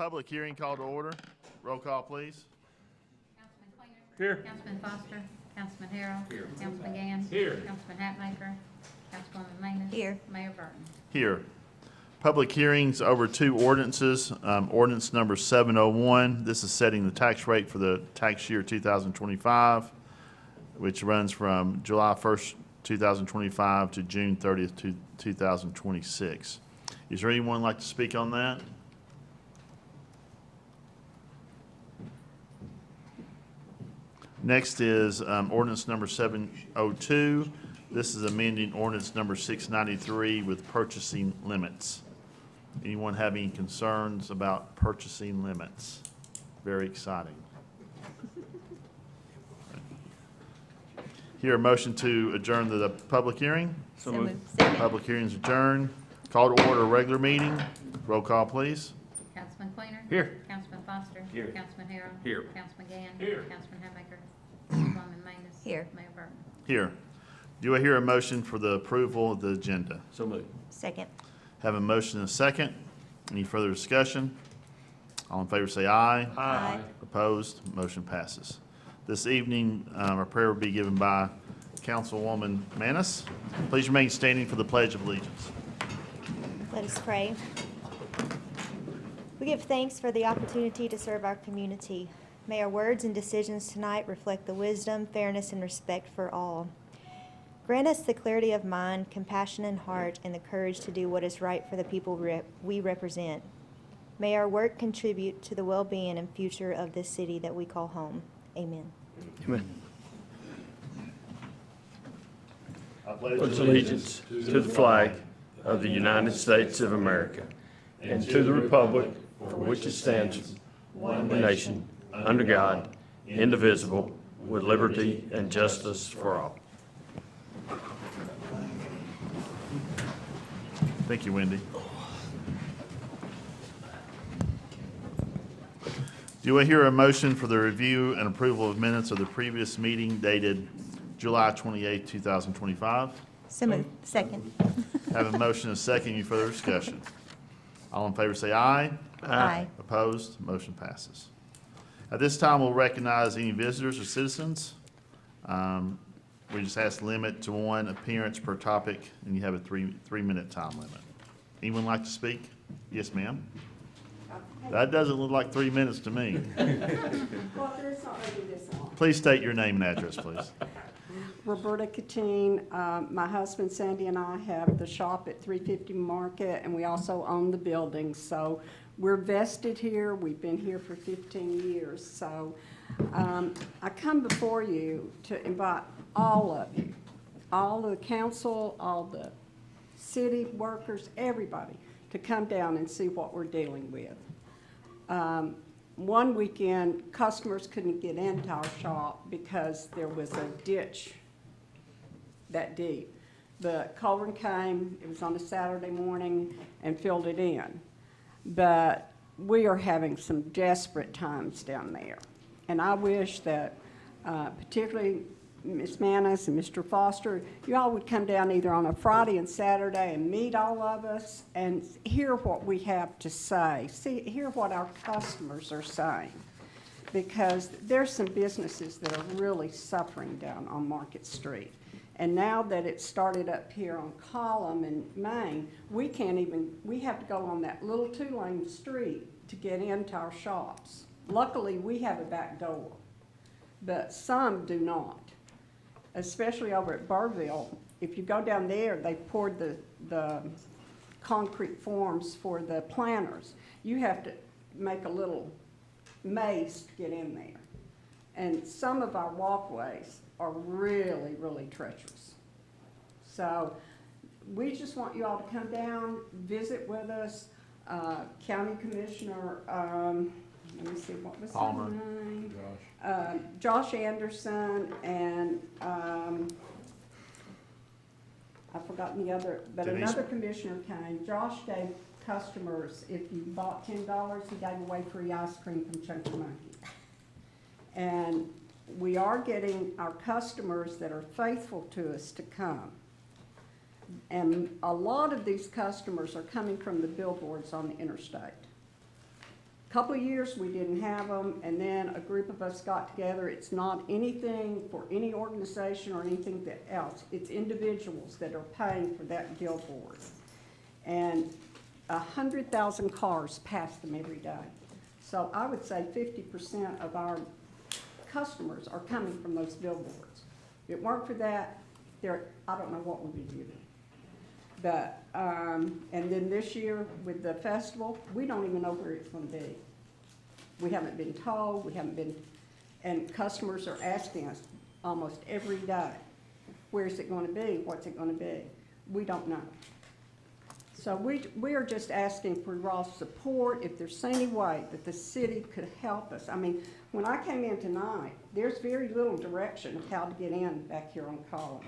public hearing called to order. Roll call, please. Councilman Quainer. Here. Councilman Foster. Councilman Harrell. Here. Councilman Gann. Here. Councilman Hatmaker. Councilwoman Manis. Here. Mayor Burton. Here. Public hearings over two ordinances. Ordinance number 701. This is setting the tax rate for the tax year 2025, which runs from July 1st, 2025 to June 30th, 2026. Is there anyone like to speak on that? Next is ordinance number 702. This is amending ordinance number 693 with purchasing limits. Anyone have any concerns about purchasing limits? Very exciting. Here, a motion to adjourn the public hearing. So moved. Second. Public hearing is adjourned. Call to order a regular meeting. Roll call, please. Councilman Quainer. Here. Councilman Foster. Here. Councilman Harrell. Here. Councilman Gann. Here. Councilman Hatmaker. Councilwoman Manis. Here. Mayor Burton. Here. Do I hear a motion for the approval of the agenda? So moved. Second. Have a motion and a second. Any further discussion? All in favor say aye. Aye. Opposed? Motion passes. This evening, our prayer will be given by Councilwoman Manis. Please remain standing for the Pledge of Allegiance. Let us pray. We give thanks for the opportunity to serve our community. May our words and decisions tonight reflect the wisdom, fairness, and respect for all. Grant us the clarity of mind, compassion in heart, and the courage to do what is right for the people we represent. May our work contribute to the well-being and future of this city that we call home. Amen. Amen. I Pledge allegiance to the flag of the United States of America and to the republic for which it stands, one nation, under God, indivisible, with liberty and justice for all. Thank you, Wendy. Do I hear a motion for the review and approval of minutes of the previous meeting dated July 28, 2025? So moved. Second. Have a motion and a second. Any further discussion? All in favor say aye. Aye. Opposed? Motion passes. At this time, we'll recognize any visitors or citizens. We just ask limit to one appearance per topic, and you have a three-minute time limit. Anyone like to speak? Yes, ma'am. That doesn't look like 3 minutes to me. Well, there's not really this long. Please state your name and address, please. Roberta Catine, my husband Sandy and I have the shop at 350 Market, and we also own the building. So we're vested here. We've been here for 15 years. So I come before you to invite all of you, all the council, all the city workers, everybody, to come down and see what we're dealing with. One weekend, customers couldn't get into our shop because there was a ditch that deep. The culvert came, it was on a Saturday morning, and filled it in. But we are having some desperate times down there. And I wish that particularly Ms. Manis and Mr. Foster, you all would come down either on a Friday and Saturday and meet all of us and hear what we have to say, hear what our customers are saying. Because there's some businesses that are really suffering down on Market Street. And now that it's started up here on Column and Main, we have to go on that little two-lane street to get into our shops. Luckily, we have a back door, but some do not. Especially over at Burville, if you go down there, they poured the concrete forms for the planters. You have to make a little maze to get in there. And some of our walkways are really, really treacherous. So we just want you all to come down, visit with us. County Commissioner, let me see, what was his Palmer. name? Josh Anderson, and I've forgotten the other, but Denise. another commissioner came. Josh gave customers, if you bought $10, he gave away free ice cream from Chunky Monkey. And we are getting our customers that are faithful to us to come. And a lot of these customers are coming from the billboards on the interstate. Couple of years, we didn't have them, and then a group of us got together. It's not anything for any organization or anything else. It's individuals that are paying for that billboard. And 100,000 cars pass them every day. So I would say 50% of our customers are coming from those billboards. If it weren't for that, I don't know what we'd be doing. But, and then this year with the festival, we don't even know where it's gonna be. We haven't been told, and customers are asking us almost every day, where's it gonna be, what's it gonna be? We don't know. So we are just asking for y'all's support, if there's any way that the city could help us. I mean, when I came in tonight, there's very little direction of how to get in back here on Collin.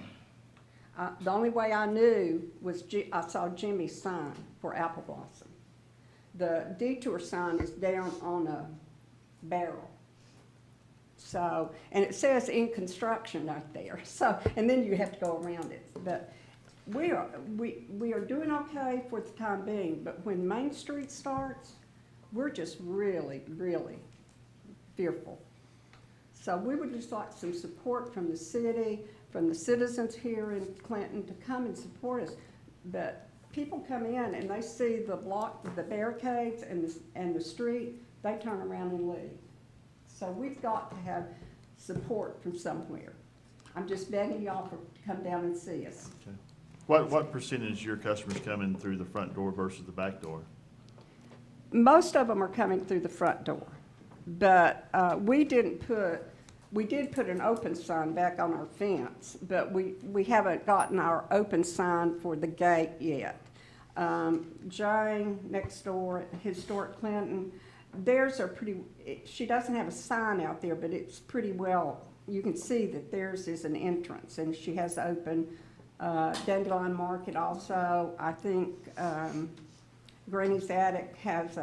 The only way I knew was I saw Jimmy's sign for Apple Blossom. The detour sign is down on a barrel. So, and it says in construction out there. So, and then you have to go around it. But we are doing okay for the time being. But when Main Street starts, we're just really, really fearful. So we would just like some support from the city, from the citizens here in Clinton to come and support us. But people come in and they see the barricades and the street, they turn around and leave. So we've got to have support from somewhere. I'm just begging y'all to come down and see us. Okay. What percentage of your customers come in through the front door versus the back door? Most of them are coming through the front door, but we did put an open sign back on our fence, but we haven't gotten our open sign for the gate yet. Jane next door at Historic Clinton, theirs are she doesn't have a sign out there, but it's pretty well, you can see that theirs is an entrance, and she has open. Dandelion Market also, I think Granny's Attic has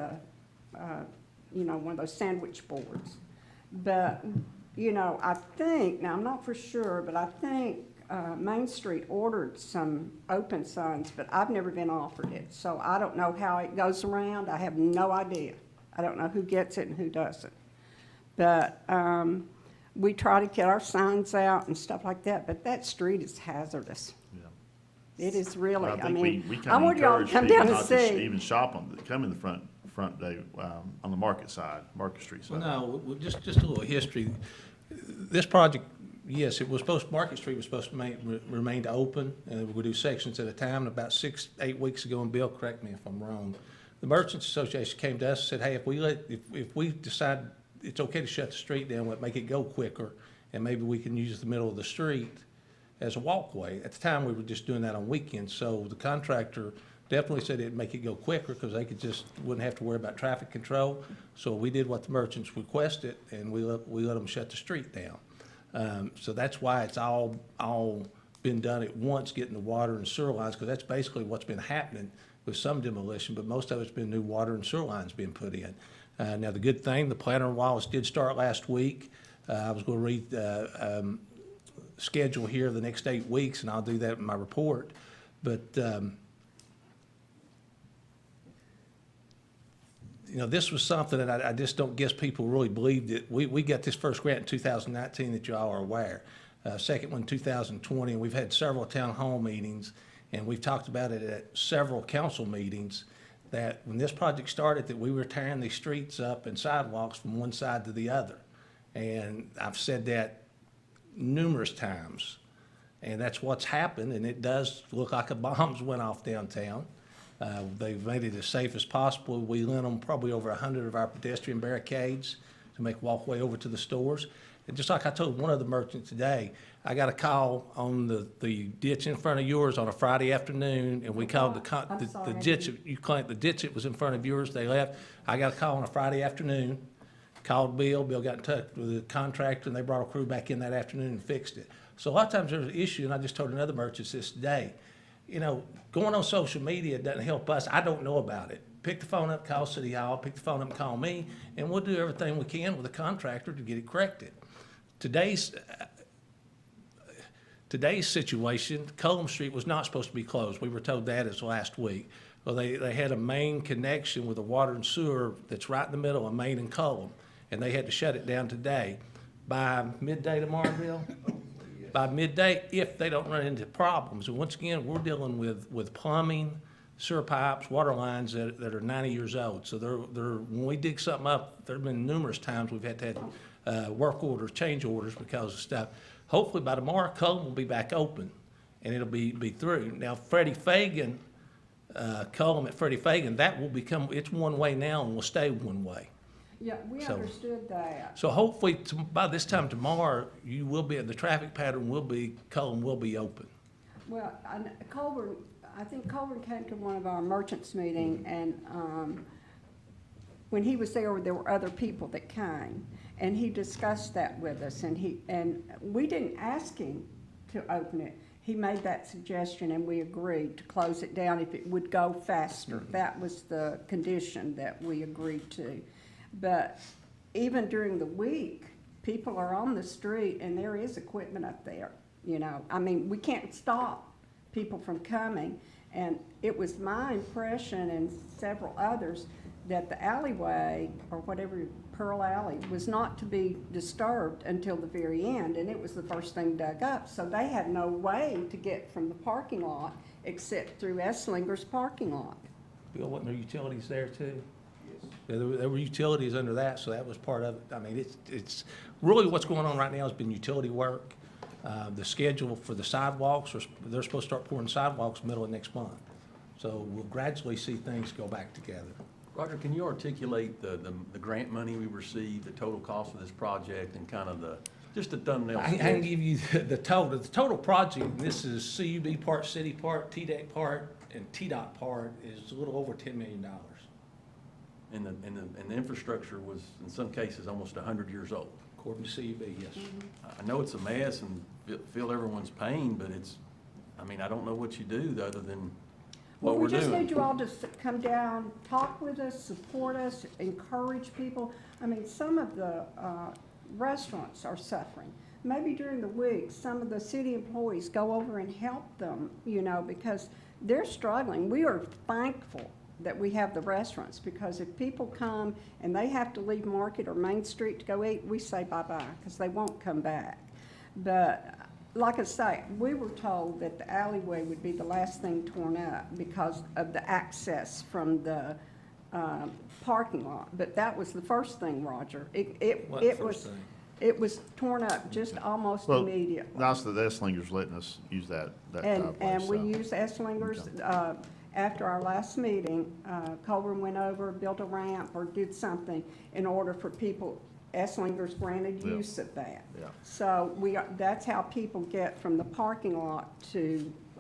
one of those sandwich boards. But, I think, now I'm not for sure, but I think Main Street ordered some open signs, but I've never been offered it. So I don't know how it goes around. I have no idea. I don't know who gets it and who doesn't. But we try to get our signs out and stuff like that, but that street is hazardous. Yeah. It is really, Well, I think mean, we I kinda want y'all to encourage come people down and not to see. even shop come in the front day, on the Market side, Market Street side. Well, no, just a little history. This project, yes, Market Street was supposed to remain open, and we would do sections at a time. And about 6-8 weeks ago, and Bill, correct me if I'm wrong, the Merchants Association came to us and said, hey, if we decide it's okay to shut the street down, we'll make it go quicker, and maybe we can use the middle of the street as a walkway. At the time, we were just doing that on weekends, so the contractor definitely said it'd make it go quicker because they wouldn't have to worry about traffic control. So we did what the merchants requested, and we let them shut the street down. So that's why it's all been done at once, getting the water and sewer lines, because that's basically what's been happening with some demolition, but most of it's been new water and sewer lines being put in. Now, the good thing, the planter and wireless did start last week. I was going to read the schedule here the next 8 weeks, and I'll do that in my report. But this was something that I just don't guess people really believed it. We got this first grant in 2019 that you all are aware. Second one in 2020, and we've had several town hall meetings, and we've talked about it at several council meetings, that when this project started, that we were tearing these streets up and sidewalks from one side to the other. And I've said that numerous times, and that's what's happened, and it does look like a bombs went off downtown. They've made it as safe as possible. We lent them probably over 100 of our pedestrian barricades to make walkway over to the stores. And just like I told one of the merchants today, I got a call on the ditch in front of yours on a Friday afternoon, and we called the ditch. You claimed the ditch that was in front of yours. They left. I got a call on a Friday afternoon. Called Bill. Bill got in touch with the contractor, and they brought a crew back in that afternoon and fixed it. So a lot of times there's an issue, and I just told another merchant this today. Going on social media doesn't help us. I don't know about it. Pick the phone up, call City Hall, pick the phone up and call me, and we'll do everything we can with the contractor to get it corrected. Today's situation, Cullum Street was not supposed to be closed. We were told that as last week. Well, they had a main connection with the water and sewer that's right in the middle of Main and Cullum, and they had to shut it down today. By midday tomorrow, Bill? By midday, if they don't run into problems. And once again, we're dealing with plumbing, sewer pipes, water lines that are 90 years old. So when we dig something up, there have been numerous times we've had to have work orders, change orders because of stuff. Hopefully by tomorrow, Cullum will be back open and it'll be through. Now, Freddie Fagan, Cullum at Freddie Fagan, that will become, it's one way now and will stay one way. Yeah, we So- understood that. So hopefully by this time tomorrow, you will be, the traffic pattern will be, Cullum will be open. Well, I think Colburn came to one of our merchants meeting, and when he was there were other people that came, and he discussed that with us, and we didn't ask him to open it. He made that suggestion, and we agreed to close it down if it would go faster. That was the condition that we agreed to. But even during the week, people are on the street, and there is equipment up there, you know. I mean, we can't stop people from coming, and it was my impression and several others that the alleyway, or whatever, Pearl Alley, was not to be disturbed until the very end, and it was the first thing dug up, so they had no way to get from the parking lot except through Esslinger's parking lot. Bill, wasn't there utilities there too? Yeah, there were utilities under that, so that was part of it. I mean, it's really what's going on right now has been utility work. The schedule for the sidewalks, they're supposed to start pouring sidewalks middle of next month. So we'll gradually see things go back together. Roger, can you articulate the grant money we received, the total cost of this project, and kind of just the thumbnail? I can give you the total. The total project, and this is CUB part, city part, TDEC part, and TDOT part, is a little over $10 million. And the infrastructure was, in some cases, almost 100 years old. According to CUB, yes. I know it's a mess and feel everyone's pain, but I mean, I don't know what you do other than what we're We just doing. need you all to come down, talk with us, support us, encourage people. I mean, some of the restaurants are suffering. Maybe during the week, some of the city employees go over and help them, you know, because they're struggling. We are thankful that we have the restaurants, because if people come and they have to leave Market or Main Street to go eat, we say bye-bye, because they won't come back. But like I say, we were told that the alleyway would be the last thing torn up because of the access from the parking lot. But that was the first thing, Roger. What first thing? It was torn up just almost Well, immediately. nice that the Esslinger's letting us use that And place, we so. used Esslinger's, after our last meeting, Colburn went over, built a ramp or did something in order for people, Esslinger's granted Yeah. use of that. Yeah. So that's how people get from the parking lot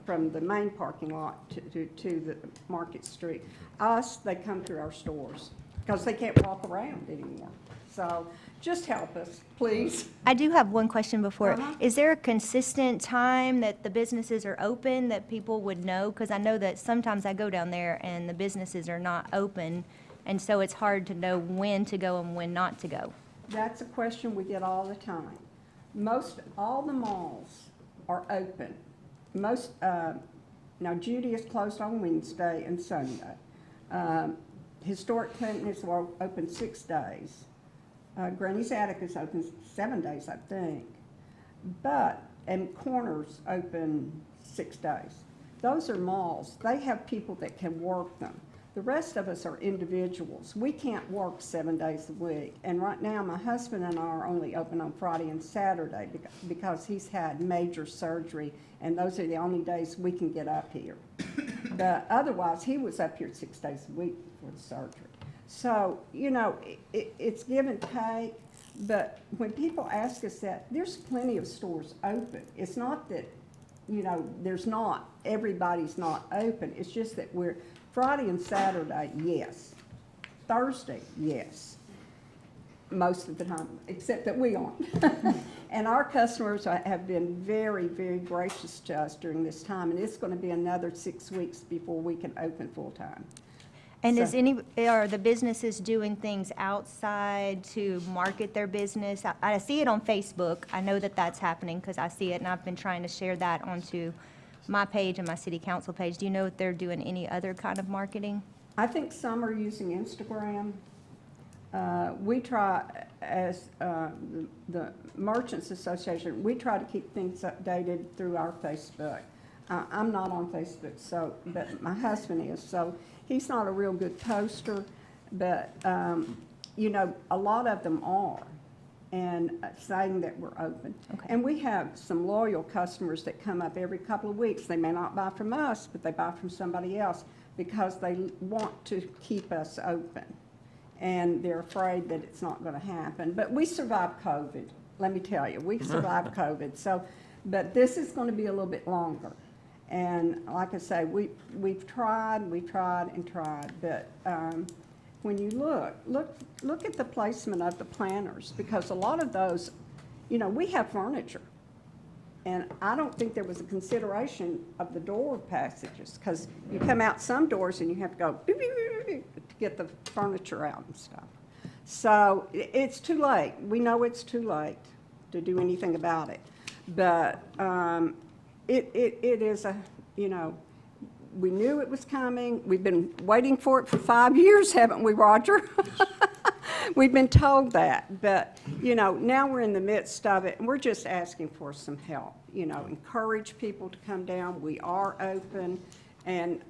from the main parking lot to the Market Street. Us, they come through our stores, because they can't walk around anymore. So just help us, please. I do have one question before. Uh-huh. Is there a consistent time that the businesses are open that people would know? Because I know that sometimes I go down there and the businesses are not open, and so it's hard to know when to go and when not to go. That's a question we get all the time. All the malls are open. Now Judy is closed on Wednesday and Sunday. Historic Clinton is open 6 days. Granny's Attic is open 7 days, I think. And Corners open 6 days. Those are malls. They have people that can work them. The rest of us are individuals. We can't work 7 days a week. And right now, my husband and I are only open on Friday and Saturday because he's had major surgery, and those are the only days we can get up here. But otherwise, he was up here 6 days a week before the surgery. So, you know, it's give and take, but when people ask us that, there's plenty of stores open. It's not that, you know, everybody's not open. It's just that we're, Friday and Saturday, yes. Thursday, yes. Most of the time, except that we aren't. And our customers have been very, very gracious to us during this time, and it's going to be another 6 weeks before we can open full-time. And So- is are the businesses doing things outside to market their business? I see it on Facebook. I know that that's happening because I see it, and I've been trying to share that onto my page and my city council page. Do you know if they're doing any other kind of marketing? I think some are using Instagram. We try, as the Merchants Association, we try to keep things updated through our Facebook. I'm not on Facebook, so, but my husband is, so he's not a real good poster, but, you know, a lot of them are, and saying that we're open. Okay. And we have some loyal customers that come up every couple of weeks. They may not buy from us, but they buy from somebody else because they want to keep us open. And they're afraid that it's not gonna happen. But we survived COVID, let me tell you, we survived COVID. So, but this is gonna be a little bit longer. And like I say, we've tried and tried, but, when you look at the placement of the planters, because a lot of those, you know, we have furniture. And I don't think there was a consideration of the door passages, because you come out some doors and you have to go to get the furniture out and stuff. So it's too late. We know it's too late to do anything about it. But it is a, you know, we knew it was coming. We've been waiting for it for 5 years, haven't we, Roger? We've been told that, but, you know, now we're in the midst of it, and we're just asking for some help. You know, encourage people to come down. We are open, and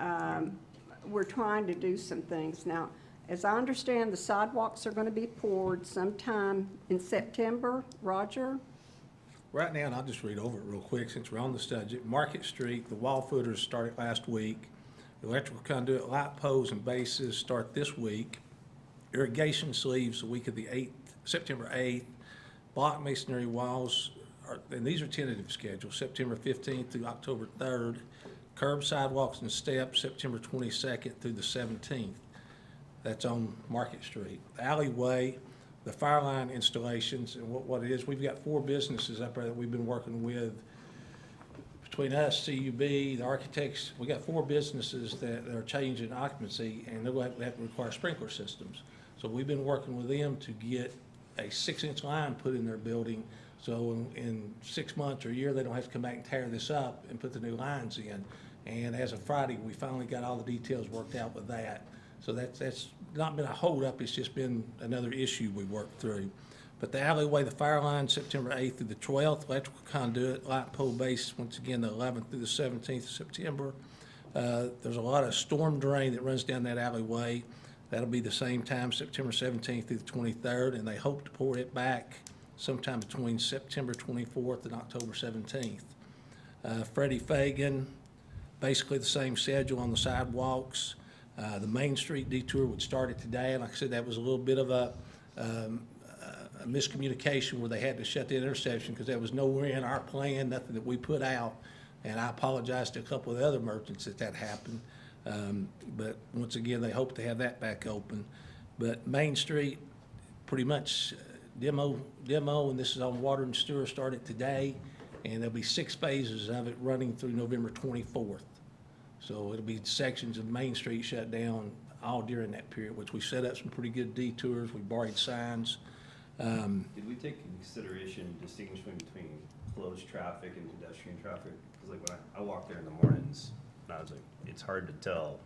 we're trying to do some things. Now, as I understand, the sidewalks are going to be poured sometime in September. Roger? Right now, and I'll just read over it real quick since we're on the subject. Market Street, the wall footers started last week. The electrical conduit, light poles, and bases start this week. Irrigation sleeves the week of the 8th, September 8th. Block masonry walls, and these are tentative schedules, September 15th through October 3rd. Curb sidewalks and steps, September 22nd through the 17th. That's on Market Street. The alleyway, the fire line installations, and what it is, we've got 4 businesses up there that we've been working with. Between us, CUB, the architects, we got 4 businesses that are changing occupancy, and they're going to have to require sprinkler systems. So we've been working with them to get a 6-inch line put in their building, so in 6 months or a year, they don't have to come back and tear this up and put the new lines in. And as of Friday, we finally got all the details worked out with that. So that's not been a holdup, it's just been another issue we worked through. But the alleyway, the fire line, September 8th through the 12th, electrical conduit, light pole base, once again, the 11th through the 17th of September. There's a lot of storm drain that runs down that alleyway. That'll be the same time, September 17th through the 23rd, and they hope to pour it back sometime between September 24th and October 17th. Freddie Fagan, basically the same schedule on the sidewalks. The Main Street detour would start it today, and like I said, that was a little bit of a miscommunication where they had to shut the intersection because that was nowhere in our plan, nothing that we put out. And I apologize to a couple of the other merchants that happened. But once again, they hope to have that back open. But Main Street, pretty much demo, and this is on Water and Sewer, started today. And there'll be 6 phases of it running through November 24th. So it'll be sections of Main Street shut down all during that period, which we set up some pretty good detours. We borrowed signs. Did we take into consideration distinguishing between closed traffic and pedestrian traffic? Because like when I walk there in the mornings, and I was like, it's hard to tell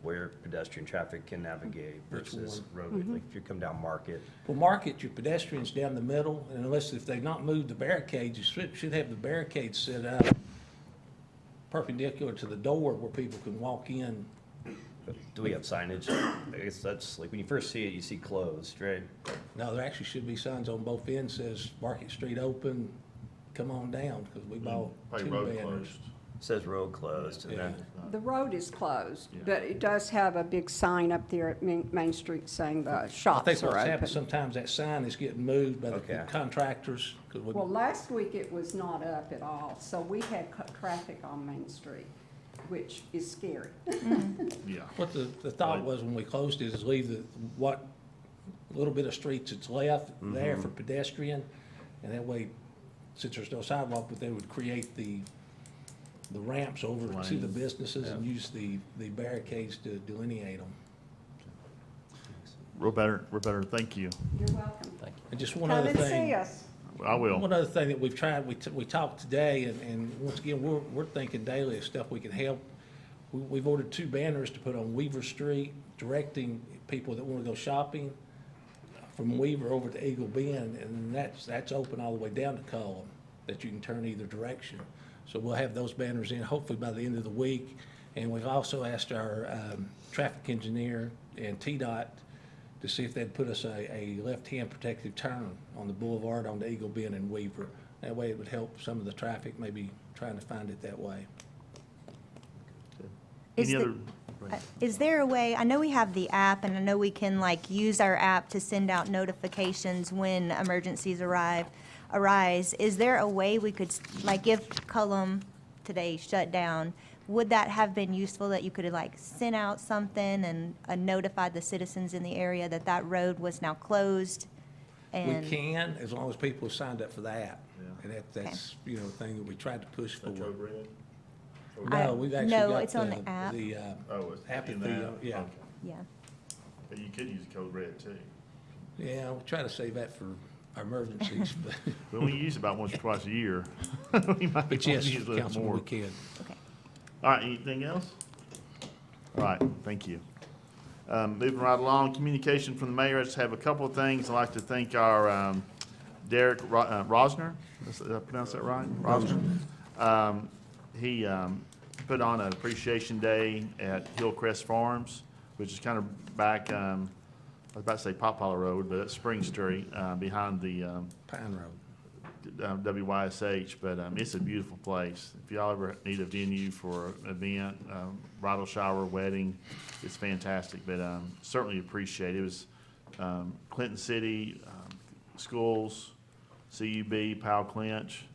where pedestrian traffic can navigate versus roadway. Like if you come down Market. Well, Market, your pedestrians down the middle, and unless if they've not moved the barricades, you should have the barricades set up perpendicular to the door where people can walk in. Do we have signage? I guess that's like when you first see it, you see closed, right? No, there actually should be signs on both ends says Market Street open, come on down, because we bought Probably 2 road banners. closed. It says road closed, and Yeah. then The road is closed, Yeah. but it does have a big sign up there at Main Street saying the I shops think are what's happened, open. sometimes that sign is getting moved by the Okay. contractors, because we, Well, last week it was not up at all, so we had traffic on Main Street, which is scary. Yeah. what the thought was when we closed it is leave what little bit of streets that's left there for pedestrian, and that way, since there's no sidewalk, but they would create the ramps over to the Lanes. businesses and use the barricades to delineate them. We're better, thank you. You're welcome. And just one Come other and thing. see us. I will. One other thing that we've tried, we talked today, and once again, we're thinking daily of stuff we can help. We've ordered 2 banners to put on Weaver Street, directing people that want to go shopping from Weaver over to Eagle Bend, and that's open all the way down to Cullum, that you can turn either direction. So we'll have those banners in hopefully by the end of the week. And we've also asked our traffic engineer and TDOT to see if they'd put us a left-hand protective turn on the boulevard on the Eagle Bend and Weaver. That way it would help some of the traffic, maybe trying to find it that way. Is Any the- other? go ahead. Is there a way, I know we have the app, and I know we can like use our app to send out notifications when emergencies arise. Is there a way we could, like if Cullum today shut down, would that have been useful that you could have like sent out something and notified the citizens in the area that that road was now closed? We And can, as long as people have signed up for that. Yeah. And that's, you know, the thing that we tried to push for. Code red? No, we've actually No, got it's on the app. Oh, it's App in at the, that? yeah. Okay. yeah. But you could use code red too. Yeah, we try to save that for emergencies, but, But we use it about once or twice a year. We might but wanna yes, use a little Councilman, more. we can. Okay. All right, anything else? All right, thank you. Moving right along, communication from the mayor. I just have a couple of things. I'd like to thank our Derek Rosner. Did I pronounce that right? Rosner. He put on an appreciation day at Hillcrest Farms, which is kind of back, I was about to say Poplar Road, but it's Spring Street, behind the Pine Road. WYSH, but it's a beautiful place. If y'all ever need a venue for an event, bridal shower, wedding, it's fantastic, but certainly appreciate it. It was Clinton City, schools, CUB, Powell Clinch,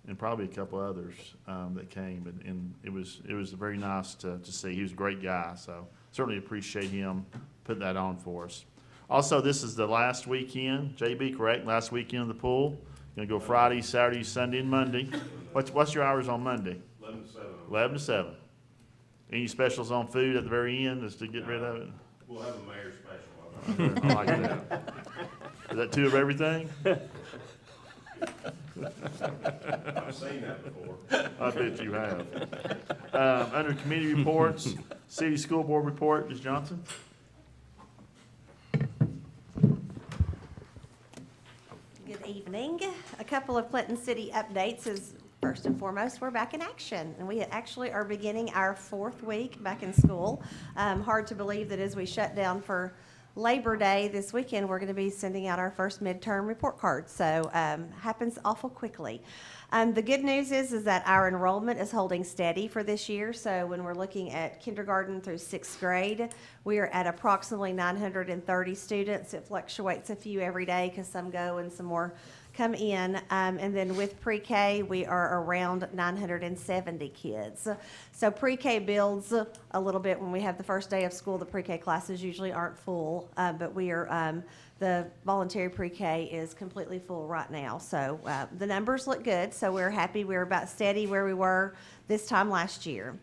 and probably a couple others that came, and it was very nice to see. He was a great guy, so certainly appreciate him putting that on for us. Also, this is the last weekend, JB, correct? Last weekend of the pool. Gonna go Friday, Saturday, Sunday, and Monday. What's your hours on Monday? 11 to 7. 11 to 7. Any specials on food at the very end, just to get rid of it? We'll have a mayor special. I like that. Is that 2 of everything? I've seen that before. I bet you have. Under committee reports, city school board report, Ms. Johnson? Good evening. A couple of Clinton City updates is, first and foremost, we're back in action. And we actually are beginning our 4th week back in school. Hard to believe that as we shut down for Labor Day this weekend, we're going to be sending out our first midterm report cards. So happens awful quickly. The good news is that our enrollment is holding steady for this year. So when we're looking at kindergarten through 6th grade, we are at approximately 930 students. It fluctuates a few every day because some go and some more come in. And then with pre-K, we are around 970 kids. So pre-K builds a little bit when we have the first day of school. The pre-K classes usually aren't full, but we are, the voluntary pre-K is completely full right now. So the numbers look good, so we're happy. We're about steady where we were this time last year.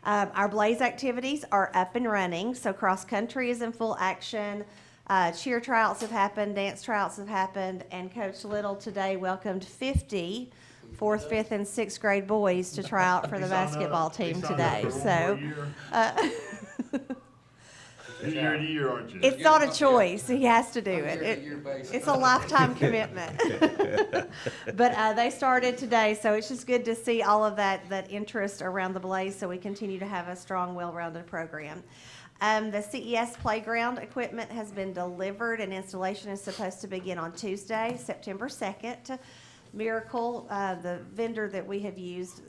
Our Blaze activities are up and running, so cross-country is in full action. Cheer tryouts have happened, dance tryouts have happened, and Coach Little today welcomed 50 4th, 5th, and 6th grade boys to try out for the basketball team today. So Year to year, aren't you? it's not a choice. He has to do it. It's a lifetime commitment. But they started today, so it's just good to see all of that interest around the Blaze, so we continue to have a strong, well-rounded program. The CES playground equipment has been delivered, and installation is supposed to begin on Tuesday, September 2nd. Miracle, the vendor that we have used,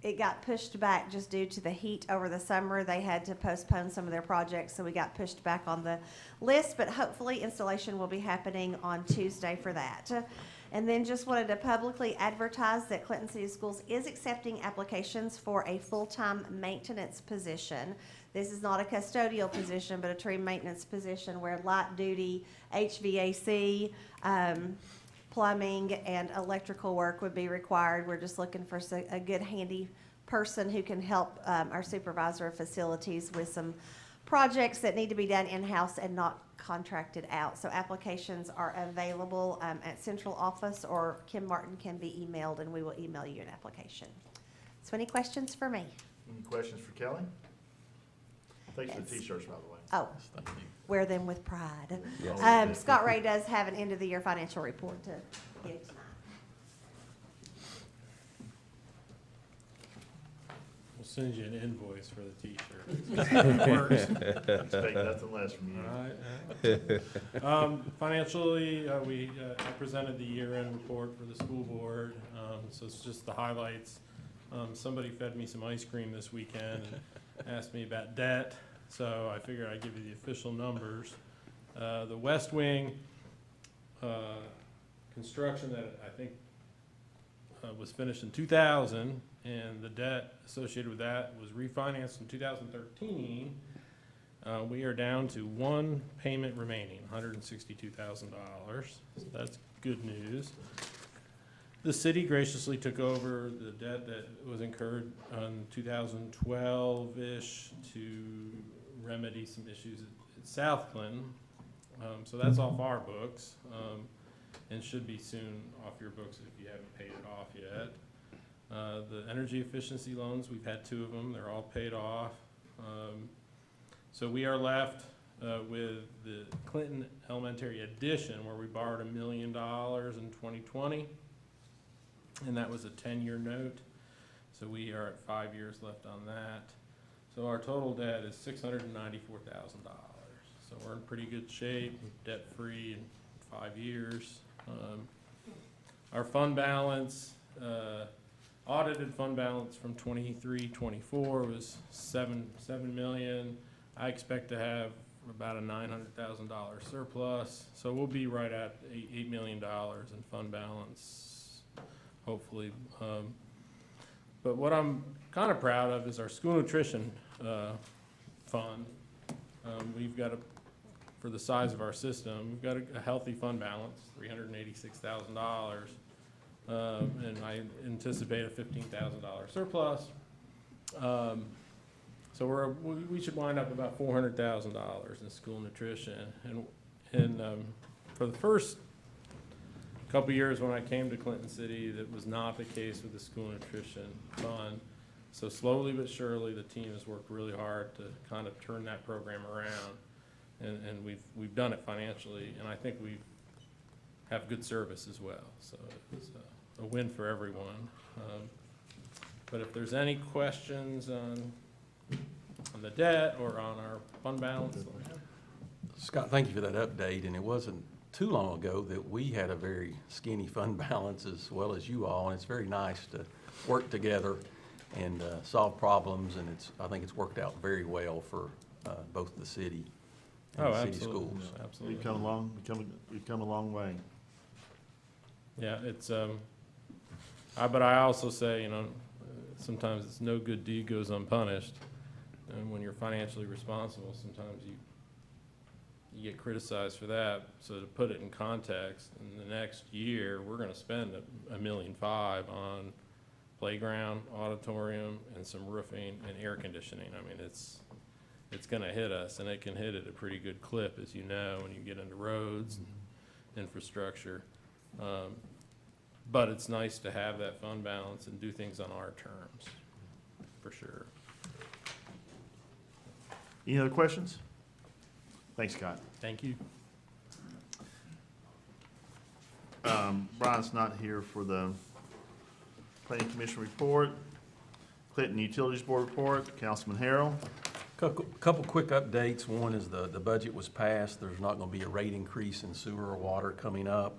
it got pushed back just due to the heat over the summer. They had to postpone some of their projects, so we got pushed back on the list, but hopefully installation will be happening on Tuesday for that. And then just wanted to publicly advertise that Clinton City Schools is accepting applications for a full-time maintenance position. This is not a custodial position, but a tree maintenance position where light-duty HVAC, plumbing, and electrical work would be required. We're just looking for a good, handy person who can help our supervisor of facilities with some projects that need to be done in-house and not contracted out. So applications are available at central office, or Kim Martin can be emailed, and we will email you an application. So any questions for me? Any questions for Kelly? Thanks for the Yes. t-shirts, by the way. Oh, wear them with pride. Yes. Scott Ray does have an end-of-the-year financial report to give tonight. We'll send you an invoice for the t-shirt. Works. Expect nothing less from you. All right. Financially, I presented the year-end report for the school board, so it's just the highlights. Somebody fed me some ice cream this weekend and asked me about debt, so I figured I'd give you the official numbers. The West Wing, construction that I think was finished in 2000, and the debt associated with that was refinanced in 2013. We are down to one payment remaining, $162,000. So that's good news. The city graciously took over the debt that was incurred in 2012-ish to remedy some issues at South Clinton. So that's off our books, and should be soon off your books if you haven't paid it off yet. The energy efficiency loans, we've had 2 of them, they're all paid off. So we are left with the Clinton Elementary addition, where we borrowed $1 million in 2020, and that was a 10-year note. So we are at 5 years left on that. So our total debt is $694,000. So we're in pretty good shape, debt-free in 5 years. Our fund balance, audited fund balance from 23-24 was $7 million. I expect to have about a $900,000 surplus, so we'll be right at $8 million in fund balance, hopefully. But what I'm kind of proud of is our school nutrition fund. We've got for the size of our system, we've got a healthy fund balance, $386,000. And I anticipate a $15,000 surplus. So we should wind up about $400,000 in school nutrition. And for the first couple years when I came to Clinton City, that was not the case with the school nutrition fund. So slowly but surely, the team has worked really hard to kind of turn that program around. And we've done it financially, and I think we have good service as well. So it's a win for everyone. But if there's any questions on the debt or on our fund balance. Scott, thank you for that update, and it wasn't too long ago that we had a very skinny fund balance as well as you all, and it's very nice to work together and solve problems, and I think it's worked out very well for both the city and the city schools. Absolutely. We've come a long way. Yeah, it's, but I also say, sometimes it's no good deed goes unpunished. And when you're financially responsible, sometimes you get criticized for that. So to put it in context, in the next year, we're gonna spend $1.5 million on playground, auditorium, and some roofing and air conditioning. I mean, it's gonna hit us, and it can hit at a pretty good clip, as you know, when you get into roads and infrastructure. But it's nice to have that fund balance and do things on our terms, for sure. Any other questions? Thanks, Scott. Thank you. Brian's not here for the Planning Commission report. Clinton Utilities Board report, Councilman Harrell. Couple quick updates. One is the budget was passed. There's not going to be a rate increase in sewer or water coming up.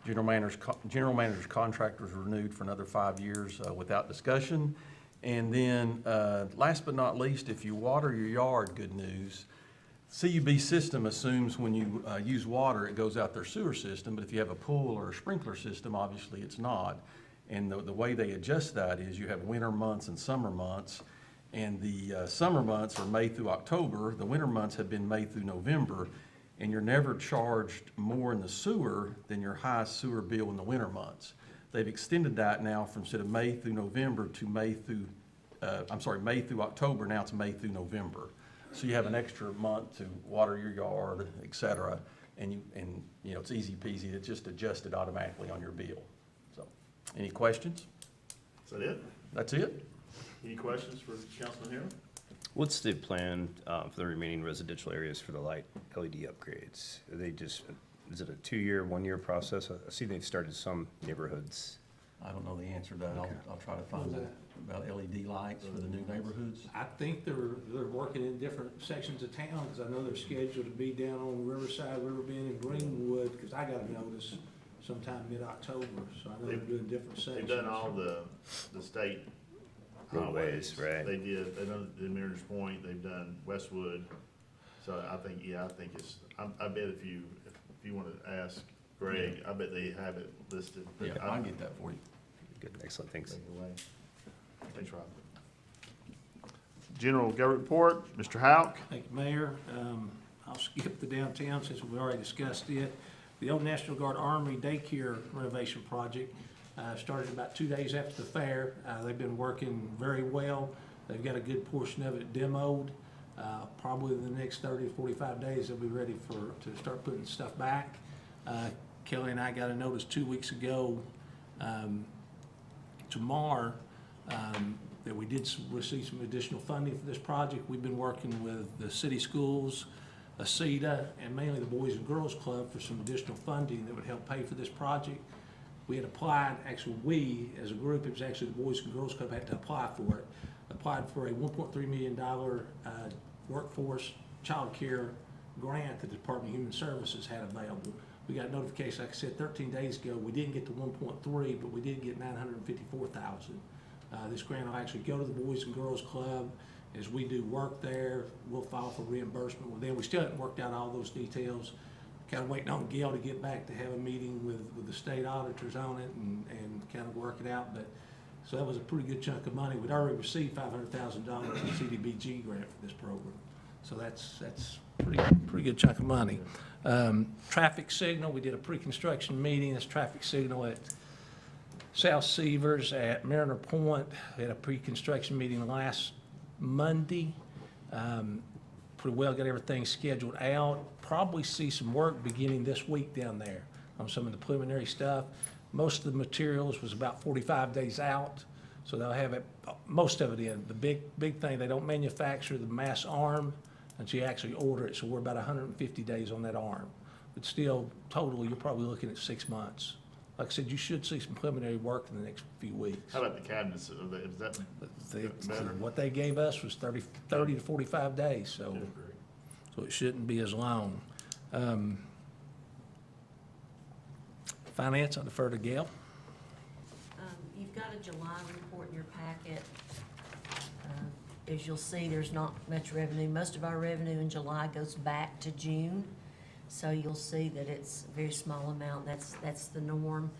General manager's contract was renewed for another 5 years without discussion. And then, last but not least, if you water your yard, good news. CUB system assumes when you use water, it goes out their sewer system, but if you have a pool or a sprinkler system, obviously it's not. And the way they adjust that is you have winter months and summer months. And the summer months are May through October. The winter months have been May through November. And you're never charged more in the sewer than your highest sewer bill in the winter months. They've extended that now from instead of May through November to May through October, now it's May through November. So you have an extra month to water your yard, et cetera, and you know, it's easy peasy, it's just adjusted automatically on your bill. So, any questions? Is that it? That's it? Any questions for Councilman Harrell? What's the plan for the remaining residential areas for the light LED upgrades? Are they just, is it a 2-year, 1-year process? I see they've started some neighborhoods. I don't know the answer to that. I'll try to find out about LED lights for the new neighborhoods. I think they're working in different sections of town, because I know they're scheduled to be down on Riverside, Riverbend, and Greenwood, because I got a notice sometime mid-October, so I know they're doing different sections. They've done all the state Roadways, highways. right. They've done the Mariners Point, they've done Westwood. So I think it's, I bet if you want to ask Greg, I bet they have it listed. But Yeah, I- I'll get that for you. Good, excellent, thanks. Take it away. Thanks, Rob. General Government Report, Mr. Hauk. Thank you, Mayor. I'll skip the downtown since we've already discussed it. The old National Guard Armory Daycare renovation project started about 2 days after the fair. They've been working very well. They've got a good portion of it demoed. Probably in the next 30 to 45 days, they'll be ready to start putting stuff back. Kelly and I got a notice 2 weeks ago tomorrow that we did receive some additional funding for this project. We've been working with the city schools, ACETA, and mainly the Boys and Girls Club for some additional funding that would help pay for this project. We had applied, actually we, as a group, it was actually the Boys and Girls Club had to apply for it, applied for a $1.3 million workforce child care grant that the Department of Human Services had available. We got notification, like I said, 13 days ago. We didn't get the 1.3, but we did get 954,000. This grant will actually go to the Boys and Girls Club. As we do work there, we'll file for reimbursement with them. We still haven't worked out all those details. Kind of waiting on Gail to get back to have a meeting with the state auditors on it and kind of work it out. But so that was a pretty good chunk of money. We'd already received $500,000 from CDBG grant for this program. So that's pretty good chunk of money. Traffic signal, we did a pre-construction meeting. This traffic signal at South Severs at Mariner Point. We had a pre-construction meeting last Monday. Pretty well got everything scheduled out. Probably see some work beginning this week down there on some of the preliminary stuff. Most of the materials was about 45 days out, so they'll have it, most of it in. The big thing, they don't manufacture the mass arm until you actually order it, so we're about 150 days on that arm. But still, total, you're probably looking at 6 months. Like I said, you should see some preliminary work in the next few weeks. How about the cabinets? Is that better? What they gave us was 30 to 45 days, so it shouldn't be as long. Finance, I defer to Gail. You've got a July report in your packet. As you'll see, there's not much revenue. Most of our revenue in July goes back to June. So you'll see that it's a very small amount. That's the norm.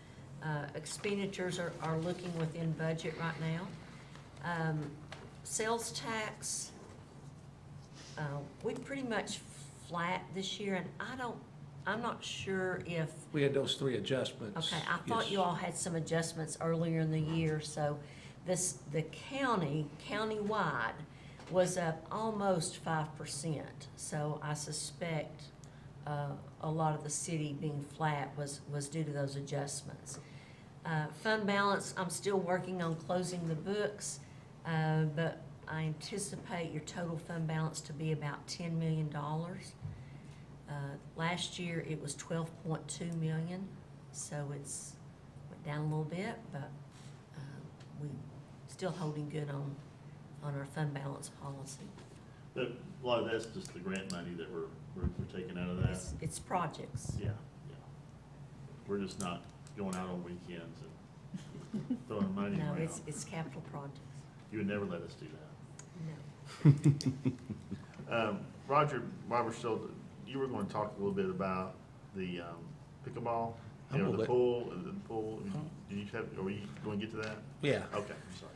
Expenditures are looking within budget right now. Sales tax, we pretty much flat this year, and I'm not sure if, We had those 3 adjustments. okay, I thought Yes. you all had some adjustments earlier in the year, so the countywide was up almost 5%. So I suspect a lot of the city being flat was due to those adjustments. Fund balance, I'm still working on closing the books, but I anticipate your total fund balance to be about $10 million. Last year, it was 12.2 million, so it's went down a little bit, but we still holding good on our fund balance policy. But a lot of that's just the grant money that we're taking out of that. It's projects. Yeah. We're just not going out on weekends and throwing money No, around. it's capital projects. You would never let us do that. No. Roger, while we're still, you were going to talk a little bit about the pickleball, I'm gonna the let- pool. Did you have, are we going to get to that? Yeah. Okay, I'm sorry.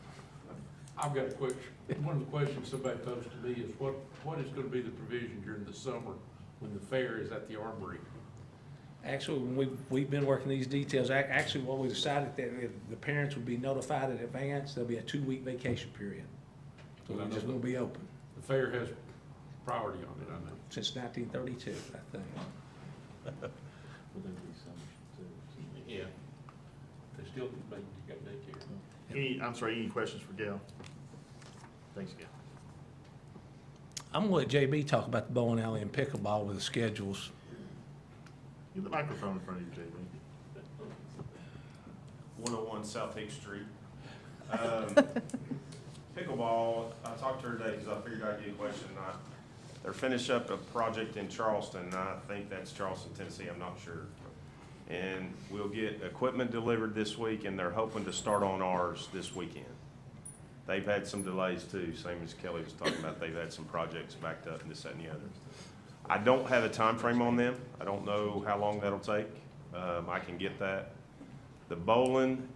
I've got a question. One of the questions somebody posed to me is what is gonna be the provision during the summer when the fair is at the Armory? Actually, when we've been working these details, actually what we decided that if the parents would be notified in advance, there'll be a 2-week vacation period. So Well, I we're just know gonna be open. The fair has priority on it, I know. Since 1932, I think. Yeah. They still, they got daycare. Any questions for Gail? Thanks, Gail. I'm gonna let JB talk about the bowling alley and pickleball with the schedules. Get the microphone in front of you, JB. 101 South Hicks Street. Pickleball, I talked to her today because I figured I'd get a question. They're finishing up a project in Charleston, and I think that's Charleston, Tennessee, I'm not sure. And we'll get equipment delivered this week, and they're hoping to start on ours this weekend. They've had some delays too, same as Kelly was talking about. They've had some projects backed up and this, that, and the other. I don't have a time frame on them. I don't know how long that'll take. I can get that. The bowling,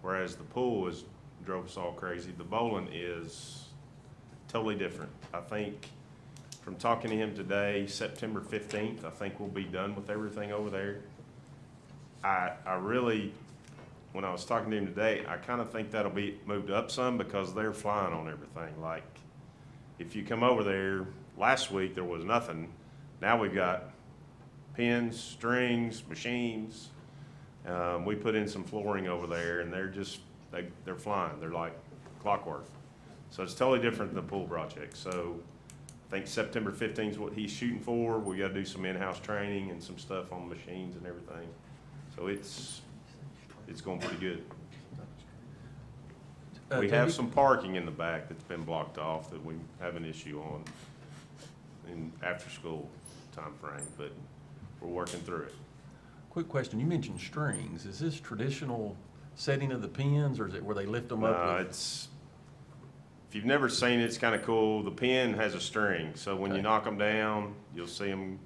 whereas the pool drove us all crazy, the bowling is totally different. I think from talking to him today, September 15th, I think we'll be done with everything over there. I really, when I was talking to him today, I kind of think that'll be moved up some because they're flying on everything. Like, if you come over there, last week there was nothing. Now we've got pins, strings, machines. We put in some flooring over there, and they're flying. They're like clockwork. So it's totally different than the pool project. So I think September 15th is what he's shooting for. We got to do some in-house training and some stuff on machines and everything. So it's going pretty good. We have some parking in the back that's been blocked off that we have an issue on in after-school time frame, but we're working through it. Quick question, you mentioned strings. Is this traditional setting of the pins, or is it where they lift them up? It's, if you've never seen it, it's kind of cool. The pin has a string, so when you Okay. knock them down, you'll see them,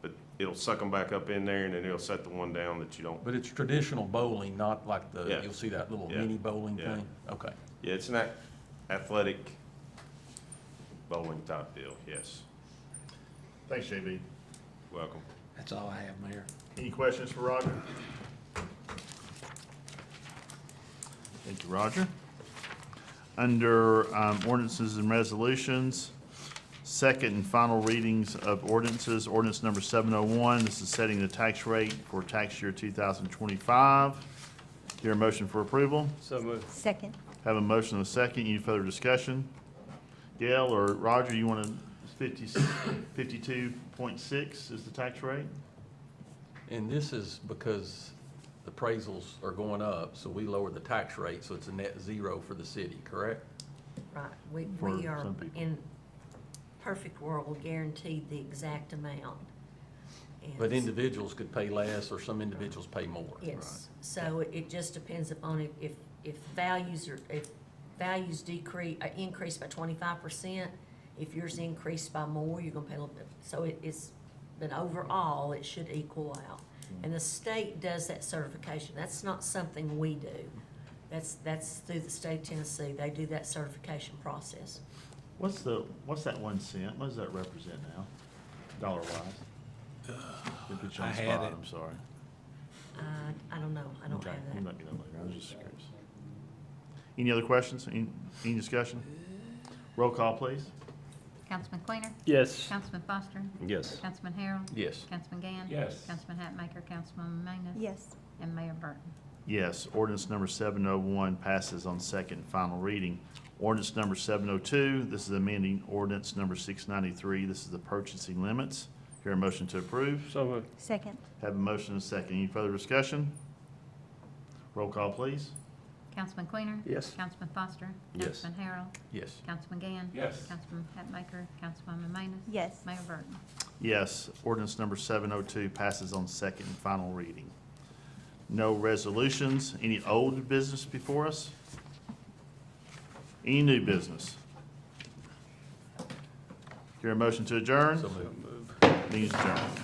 but it'll suck them back up in there, and then it'll set the one down that you don't. But it's traditional bowling, not like Yeah. you'll see that little Yeah. mini bowling Yeah. thing? Okay. Yeah, it's an athletic bowling type deal, yes. Thanks, JB. Welcome. That's all I have, Mayor. Any questions for Roger? Thank you, Roger. Under ordinances and resolutions, second and final readings of ordinances. Ordinance number 701, this is setting the tax rate for tax year 2025. Hear a motion for approval? So moved. Second. Have a motion and a second. Any further discussion? Gail or Roger, you want to, 52.6 is the tax rate? And this is because the appraisals are going up, so we lower the tax rate, so it's a net zero for the city, correct? Right, we For are, some people. in perfect world, guaranteed the exact amount. And But individuals could pay less, or some individuals pay more. yes, so it just depends upon if values decrease, increase by 25%, if yours increased by more, you're gonna pay a little bit. So but overall, it should equal out. And the state does that certification. That's not something we do. That's through the state of Tennessee. They do that certification process. What's that 1 cent? What does that represent now, dollar-wise? If it's on I the had spot, it. I'm sorry. I don't know. I don't Okay, have we that. might get that later. I was just curious. Any other questions? Any discussion? Roll call, please. Councilman Quainer, Yes. Councilman Foster, Yes. Councilman Harrell, Yes. Councilman Gann. Yes. Councilman Hatmaker, Councilwoman Manis. Yes. And Mayor Burton. Yes, ordinance number 701 passes on second and final reading. Ordinance number 702, this is amending ordinance number 693. This is the purchasing limits. Hear a motion to approve. So moved. Second. Have a motion and a second. Any further discussion? Roll call, please. Councilman Quainer. Yes. Councilman Foster. Yes. Councilman Harrell, Yes. Councilman Gann. Yes. Councilman Hatmaker, Councilwoman Manis. Yes. Mayor Burton. Yes, ordinance number 702 passes on second and final reading. No resolutions. Any old business before us? Any new business? Hear a motion to adjourn? So moved. Means adjourned.